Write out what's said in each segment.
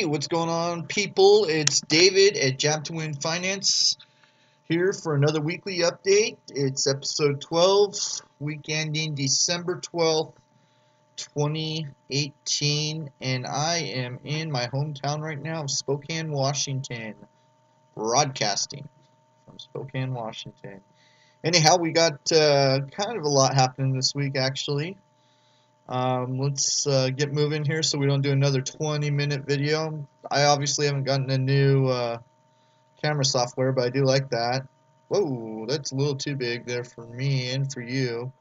Hey, what's going on, people? It's David at Jab to Win Finance here for another weekly update. It's episode 12, week ending December 12th, 2018, and I am in my hometown right now of Spokane, Washington, broadcasting from Spokane, Washington. Anyhow, we got kind of a lot happening this week, actually. Let's get moving here so we don't do another 20-minute video. I obviously haven't gotten a new camera software, but I do like that. Whoa, that's a little too big there for me and for you.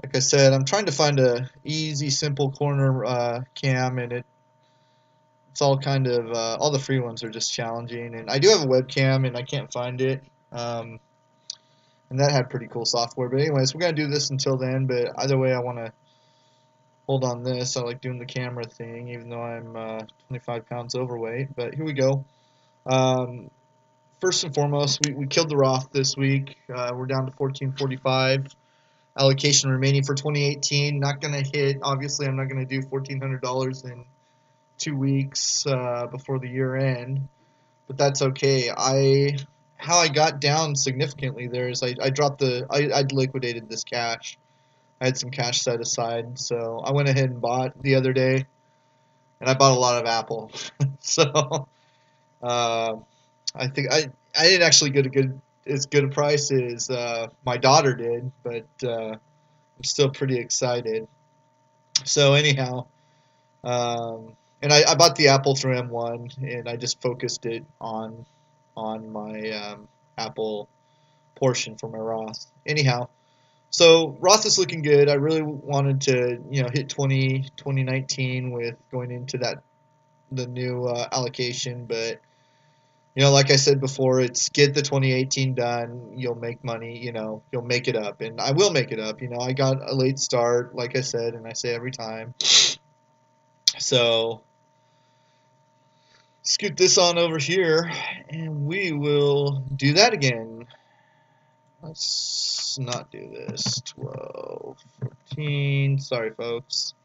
Like I said, I'm trying to find a easy, simple corner cam, and it's all kind of, all the free ones are just challenging. And I do have a webcam, and I can't find it. And that had pretty cool software. But anyways, we're going to do this until then, but either way, I want to hold on this. I like doing the camera thing, even though I'm 25 pounds overweight. But here we go. First and foremost, we killed the Roth this week. We're down to 1445. Allocation remaining for 2018. Not going to hit. Obviously, I'm not going to do $1,400 in 2 weeks before the year end. But that's okay. How I got down significantly there is I dropped I liquidated this cash. I had some cash set aside, so I went ahead and bought the other day, and I bought a lot of Apple. So I think I didn't actually get as good a price as my daughter did, but I'm still pretty excited. So anyhow, and I bought the Apple through M1, and I just focused it on my Apple portion for my Roth. Anyhow. So Roth is looking good. I really wanted to, hit 2019 with going into the new allocation, but like I said before, it's get the 2018 done. You'll make money. You'll make it up, and I will make it up. I got a late start, like I said, and I say every time. So scoot this on over here, and we will do that again. Let's not do this. 12, 14. Sorry, folks.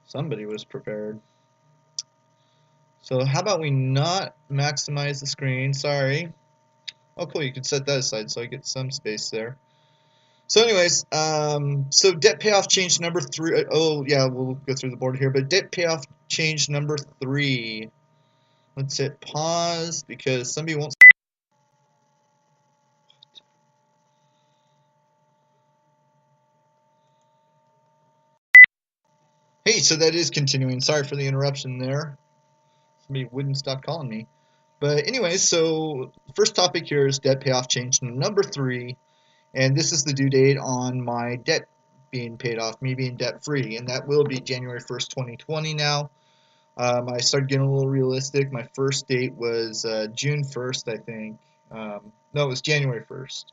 Somebody was prepared. So how about we not maximize the screen? Sorry. Oh, cool. You can set that aside so I get some space there. So anyways, so debt payoff change number 3. Oh, yeah, we'll go through the board here. But debt payoff change number 3. Let's hit pause because somebody won't. Hey, so that is continuing. Sorry for the interruption there. Somebody wouldn't stop calling me. But anyways, so first topic here is debt payoff change number 3. And this is the due date on my debt being paid off, me being debt free. And that will be January 1st, 2020 now. I started getting a little realistic. My first date was June 1st, I think. No, it was January 1st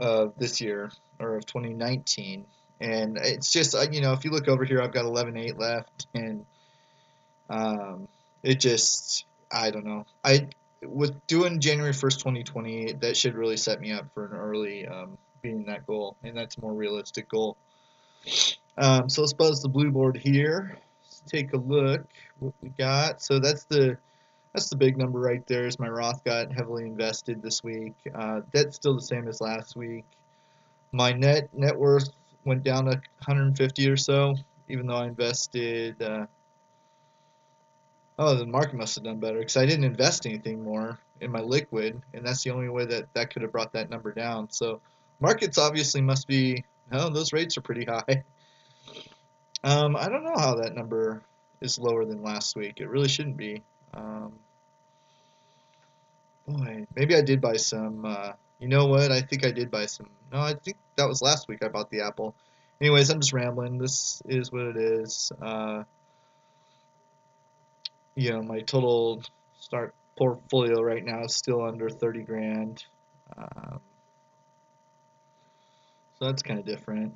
of this year, or of 2019. And it's just, if you look over here, I've got 11.8 left, and it just, I don't know. With doing January 1st, 2020, that should really set me up for an early beating that goal, and that's a more realistic goal. So let's buzz the blue board here. Let's take a look what we got. So that's the big number right there. Is my Roth got heavily invested this week. Debt's still the same as last week. My net worth went down to 150 or so, even though I invested. The market must have done better because I didn't invest anything more in my liquid, and that's the only way that could have brought that number down. So markets obviously must be. Those rates are pretty high. I don't know how that number is lower than last week. It really shouldn't be. Boy, maybe I did buy some. You know what? I think I did buy some. No, I think that was last week I bought the Apple. Anyways, I'm just rambling. This is what it is. My total start portfolio right now is still under 30 grand. So that's kind of different.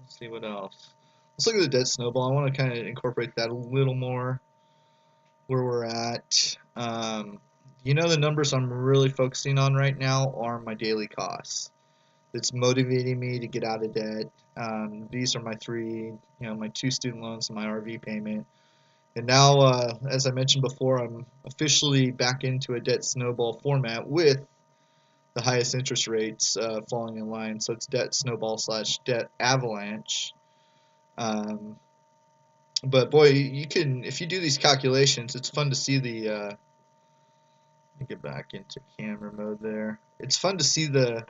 Let's see what else. Let's look at the debt snowball. I want to kind of incorporate that a little more where we're at. The numbers I'm really focusing on right now are my daily costs. It's motivating me to get out of debt. These are my 3, my 2 student loans and my RV payment. And now, as I mentioned before, I'm officially back into a debt snowball format with the highest interest rates falling in line. So it's debt snowball slash debt avalanche. Um, but boy, you can, if you do these calculations, it's fun to see the. Let me get back into camera mode there. It's fun to see the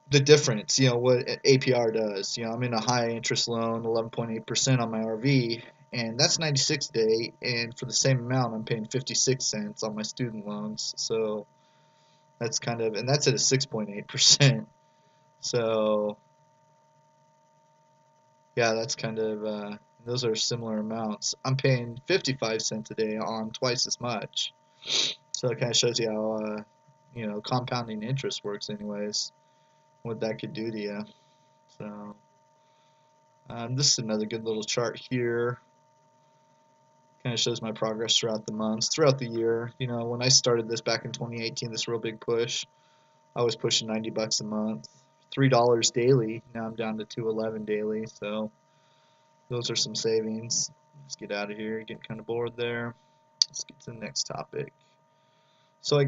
difference, what APR does. I'm in a high interest loan, 11.8% on my RV, and that's 96 day, and for the same amount, I'm paying 56 cents on my student loans. So that's and that's at a 6.8%. So yeah, that's those are similar amounts. I'm paying 55 cents a day on twice as much. So it kind of shows you how, compounding interest works anyways, what that could do to you. So this is another good little chart here. Kind of shows my progress throughout the months, throughout the year. When I started this back in 2018, this real big push, I was pushing $90 a month, $3 daily. Now I'm down to $2.11 daily. So those are some savings. Let's get out of here. Getting kind of bored there. Let's get to the next topic. So I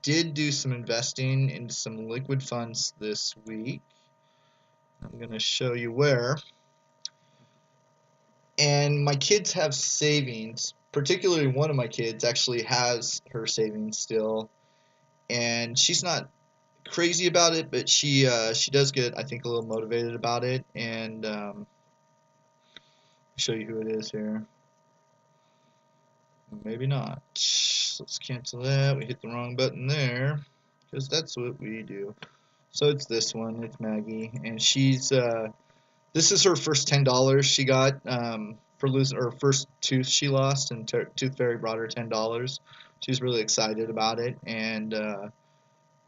did do some investing into some liquid funds this week. I'm going to show you where. And my kids have savings. Particularly one of my kids actually has her savings still. And she's not crazy about it, but she does get, I think, a little motivated about it. And I'll show you who it is here. Maybe not. Let's cancel that. We hit the wrong button there, because that's what we do. So it's this one. It's Maggie, and she's this is her first $10 she got for losing her first tooth she lost, and Tooth Fairy brought her $10. She's really excited about it, and I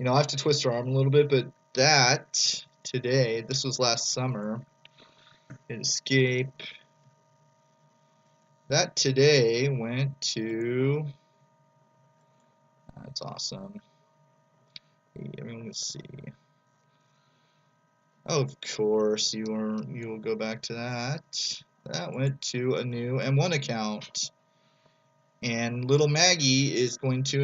have to twist her arm a little bit, but that today, this was last summer, Escape. That today went to. That's awesome. Let's see. Of course, you will go back to that. That went to a new M1 account. And little Maggie is going to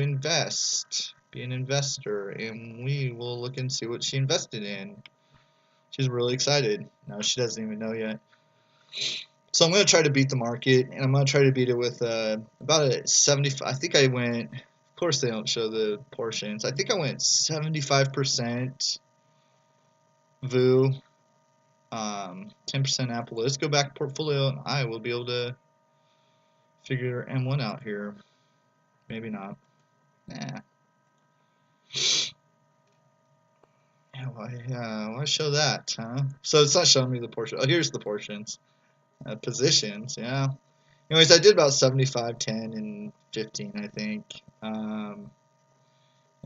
be an investor, and we will look and see what she invested in. She's really excited. No, she doesn't even know yet. So I'm going to try to beat the market, and I'm going to try to beat it with about a 75. I think I went. Of course, they don't show the portions. I think I went 75% VU, 10% Apple. Let's go back to portfolio, and I will be able to figure M1 out here. Maybe not. Nah. Why show that, huh? So it's not showing me the portion. Oh, here's the portions. Positions, yeah. Anyways, I did about 75, 10, and 15, I think. I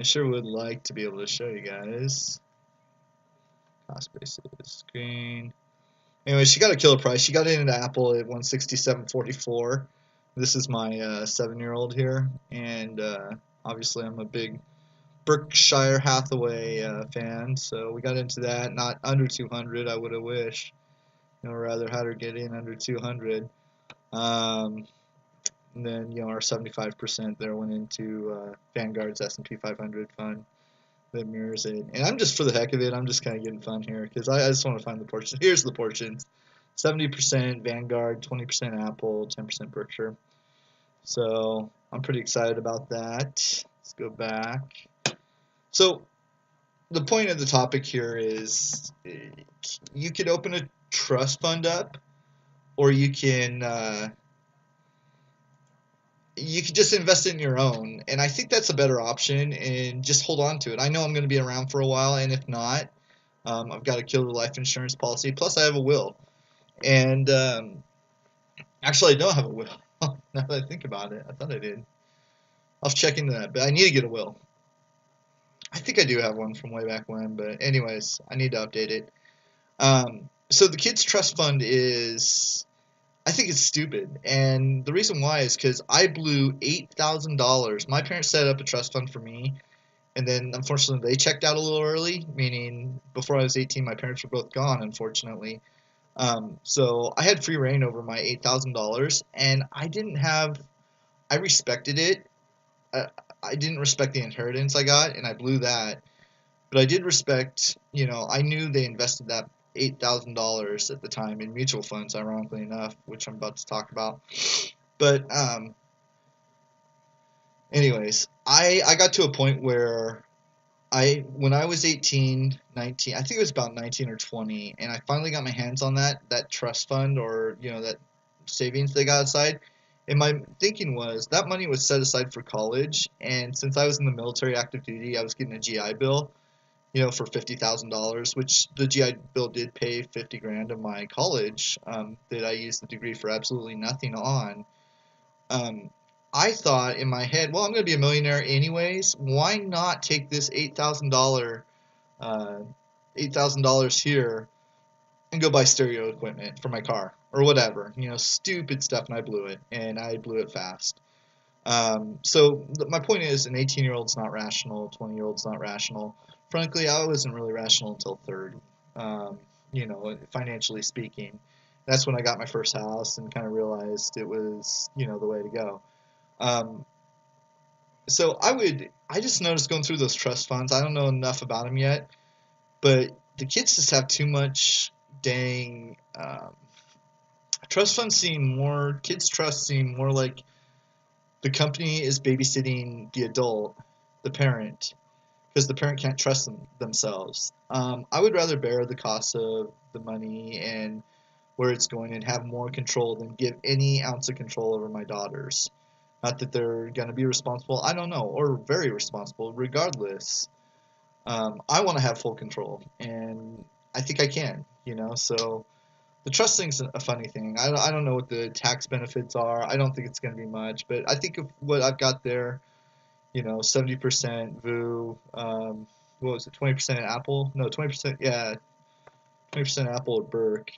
sure would like to be able to show you guys. Cost basis, screen. Anyway, she got a killer price. She got in at Apple at 167.44. This is my 7-year-old here, and obviously I'm a big Berkshire Hathaway fan, so we got into that. Not under 200, I would have wished. Rather had her get in under 200. And then, our 75% there went into Vanguard's S&P 500 fund that mirrors it. And I'm just, for the heck of it, I'm just kind of getting fun here, because I just want to find the portions. Here's the portions. 70% Vanguard, 20% Apple, 10% Berkshire. So I'm pretty excited about that. Let's go back. So the point of the topic here is you could open a trust fund up, or you can just invest in your own, and I think that's a better option, and just hold on to it. I know I'm going to be around for a while, and if not, I've got a killer life insurance policy, plus I have a will, and actually I don't have a will. Now that I think about it, I thought I did. I'll check into that, but I need to get a will. I think I do have one from way back when, but anyways, I need to update it. So the kids' trust fund I think it's stupid, and the reason why is because I blew $8,000. My parents set up a trust fund for me, and then unfortunately they checked out a little early, meaning before I was 18, my parents were both gone, unfortunately. So I had free reign over my $8,000, and I respected it. I, I didn't respect the inheritance I got, and I blew that. But I did respect, I knew they invested that $8,000 at the time in mutual funds, ironically enough, which I'm about to talk about. But anyways, I got to a point where when I was 18, 19, I think it was about 19 or 20, and I finally got my hands on that trust fund, or that savings they got aside. And my thinking was that money was set aside for college, and since I was in the military active duty, I was getting a GI Bill, for $50,000, which the GI Bill did pay 50 grand of my college, that I used the degree for absolutely nothing on. Um, I thought in my head, well, I'm going to be a millionaire anyways. Why not take this uh, $8,000 here and go buy stereo equipment for my car or whatever, stupid stuff, and I blew it, and I blew it fast. So my point is, an 18-year-old's not rational, 20-year-old's not rational. Frankly, I wasn't really rational until 30, financially speaking. That's when I got my first house and kind of realized it was, the way to go. Um, so I just noticed going through those trust funds, I don't know enough about them yet, but the kids just have too much dang, kids' trusts seem more like the company is babysitting the adult, the parent, because the parent can't trust themselves. I would rather bear the cost of the money and where it's going and have more control than give any ounce of control over my daughters. Not that they're going to be responsible, I don't know, or very responsible, regardless. I want to have full control, and I think I can, so the trust thing's a funny thing. I don't know what the tax benefits are. I don't think it's going to be much, but I think of what I've got there, 70% VU, what was it, 20% Apple? No, 20%, yeah, 20% Apple at Burke.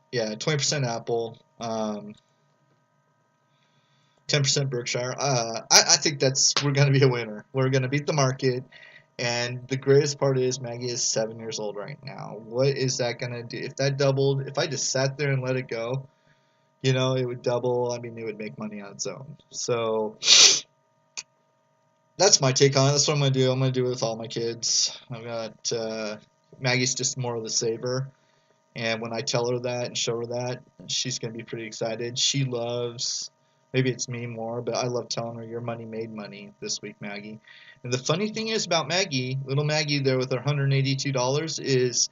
Yeah, 20% Apple, 10% Berkshire. I think we're going to be a winner. We're going to beat the market. And the greatest part is Maggie is 7 years old right now. What is that going to do? If that doubled, if I just sat there and let it go, it would double. I mean, it would make money on its own. So that's my take on it. That's what I'm going to do. I'm going to do it with all my kids. I've got Maggie's just more of the saver. And when I tell her that and show her that, she's going to be pretty excited. She loves, maybe it's me more, but I love telling her, your money made money this week, Maggie. And the funny thing is about Maggie, little Maggie there with her $182 is,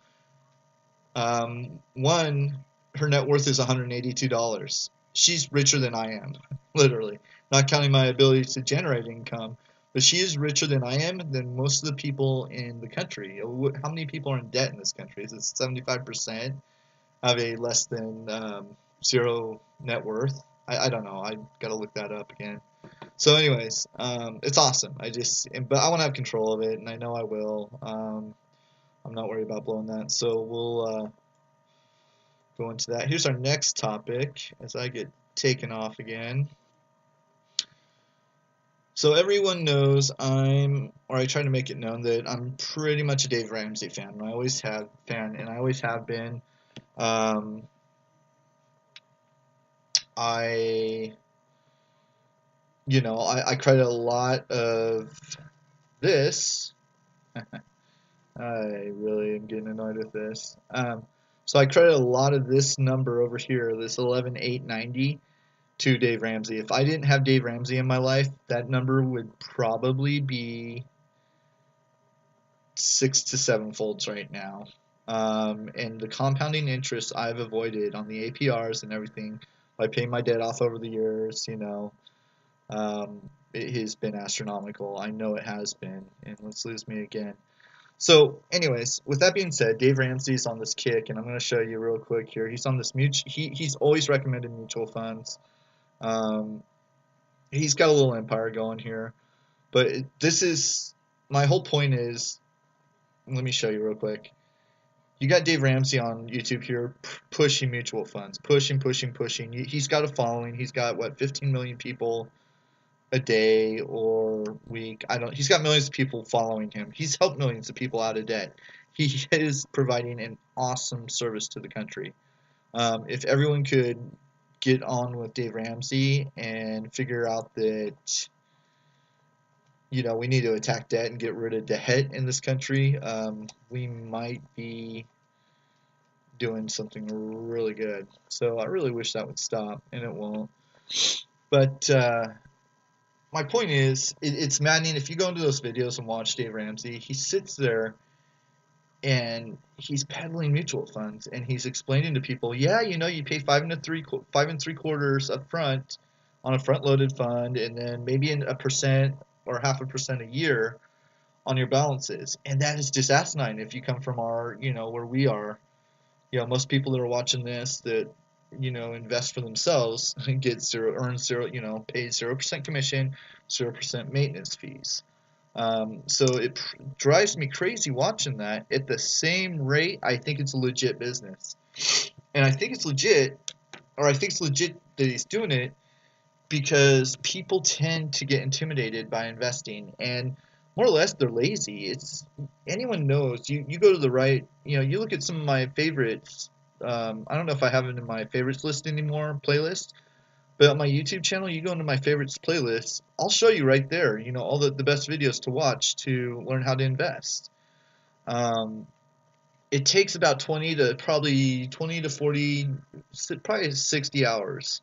one, her net worth is $182. She's richer than I am, literally. Not counting my ability to generate income. But she is richer than I am than most of the people in the country. How many people are in debt in this country? Is it 75% have a less than zero net worth? I don't know. I got to look that up again. So anyways, it's awesome. But I want to have control of it, and I know I will. I'm not worried about blowing that. So we'll go into that. Here's our next topic as I get taken off again. So everyone knows I try to make it known that I'm pretty much a Dave Ramsey fan. And I always have been. I credit a lot of this. I really am getting annoyed with this. So I credit a lot of this number over here, this 11,890, to Dave Ramsey. If I didn't have Dave Ramsey in my life, that number would probably be 6 to 7 folds right now. And the compounding interest I've avoided on the APRs and everything by paying my debt off over the years, it has been astronomical. I know it has been, and let's lose me again. So, anyways, with that being said, Dave Ramsey's on this kick, and I'm going to show you real quick here. He's on this he's always recommended mutual funds. He's got a little empire going here, but my whole point is, let me show you real quick. You got Dave Ramsey on YouTube here pushing mutual funds, pushing. He's got a following. He's got 15 million people a day or week. He's got millions of people following him. He's helped millions of people out of debt. he is providing an awesome service to the country. If everyone could get on with Dave Ramsey and figure out that, we need to attack debt and get rid of debt in this country, we might be doing something really good. So I really wish that would stop, and it won't. But my point is, it's maddening. If you go into those videos and watch Dave Ramsey, he sits there and he's peddling mutual funds, and he's explaining to people, yeah, you pay 5.75% up front on a front-loaded fund, and then maybe a percent or 0.5% a year on your balances, and that is just asinine. If you come from our, where we are, most people that are watching this that invest for themselves get earn zero, pay 0% commission, 0% maintenance fees. So it drives me crazy watching that. At the same rate, I think it's a legit business. And I think it's legit that he's doing it because people tend to get intimidated by investing. And more or less, they're lazy. Anyone knows. You go to the right, you look at some of my favorites. I don't know if I have it in my favorites list anymore, playlist. But on my YouTube channel, you go into my favorites playlist, I'll show you right there, all the best videos to watch to learn how to invest. It takes about 20 to 40, probably 60 hours,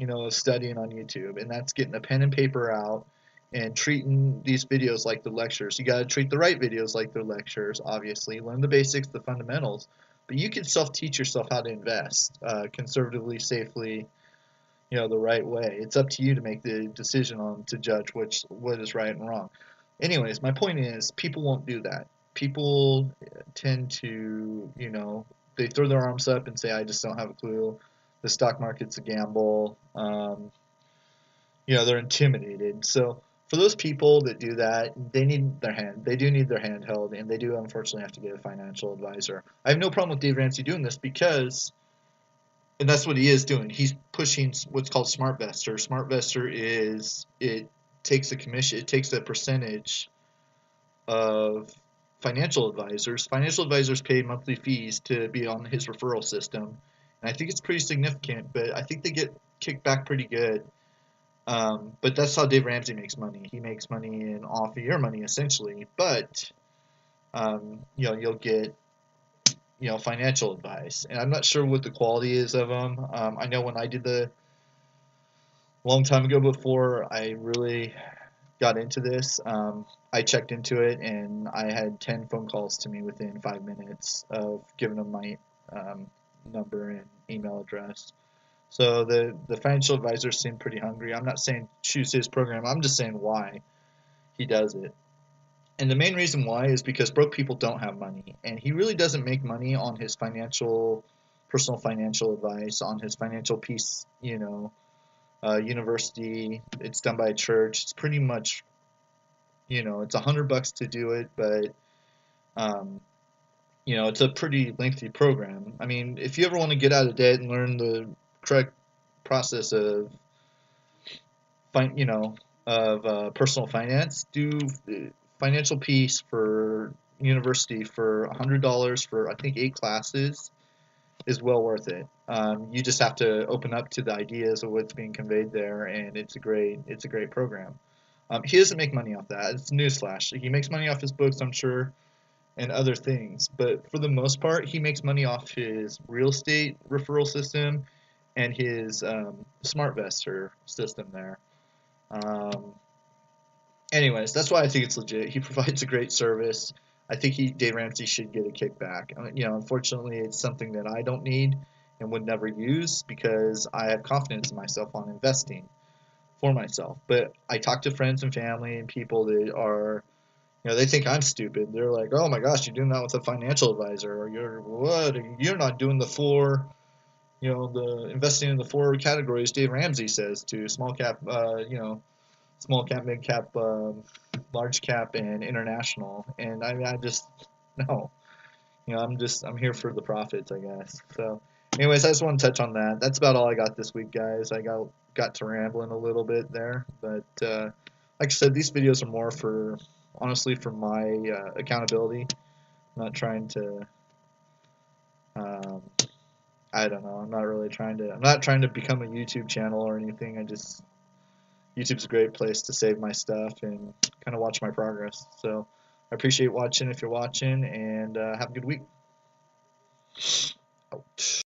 of studying on YouTube. And that's getting a pen and paper out and treating these videos like the lectures. You got to treat the right videos like they're lectures, obviously. Learn the basics, the fundamentals. But you can self-teach yourself how to invest conservatively, safely, the right way. It's up to you to make the decision to judge what is right and wrong. Anyways, my point is, people won't do that. People tend to, they throw their arms up and say, I just don't have a clue. The stock market's a gamble. They're intimidated. So for those people that do that, they do need their hand held, and they do unfortunately have to get a financial advisor. I have no problem with Dave Ramsey doing this because, and that's what he is doing. He's pushing what's called SmartVestor. SmartVestor it takes a commission, it takes a percentage of financial advisors. Financial advisors pay monthly fees to be on his referral system, and I think it's pretty significant. But I think they get kicked back pretty good. But that's how Dave Ramsey makes money. He makes money off of your money essentially. But you'll get financial advice. And I'm not sure what the quality is of them. I know when I did a long time ago before I really got into this, I checked into it and I had 10 phone calls to me within 5 minutes of giving them my number and email address. So the financial advisors seem pretty hungry. I'm not saying choose his program. I'm just saying why he does it. And the main reason why is because broke people don't have money. And he really doesn't make money on his personal financial advice, on his financial piece, university. It's done by a church. It's pretty much, it's $100 to do it, but, it's a pretty lengthy program. I mean, if you ever want to get out of debt and learn the correct process of, personal finance, do financial piece for university for $100 for I think 8 classes is well worth it. You just have to open up to the ideas of what's being conveyed there, and it's a great program. He doesn't make money off that. It's newsflash. He makes money off his books, I'm sure, and other things. But for the most part, he makes money off his real estate referral system and his SmartVestor system there. Anyways, that's why I think it's legit. He provides a great service. I think Dave Ramsey should get a kickback. Unfortunately, it's something that I don't need and would never use because I have confidence in myself on investing for myself. But I talk to friends and family and people that are, they think I'm stupid. They're like, oh my gosh, you're doing that with a financial advisor, or you're not doing the 4, the investing in the 4 categories Dave Ramsey says to small cap, small cap, mid cap, large cap, and international. And I just, no, I'm here for the profits, I guess. So anyways, I just want to touch on that. That's about all I got this week, guys. I got to rambling a little bit there, but like I said, these videos are more honestly for my accountability. I'm not trying to. I don't know. I'm not really trying to. I'm not trying to become a YouTube channel or anything. YouTube's a great place to save my stuff and kind of watch my progress. So I appreciate watching if you're watching, and have a good week. Out.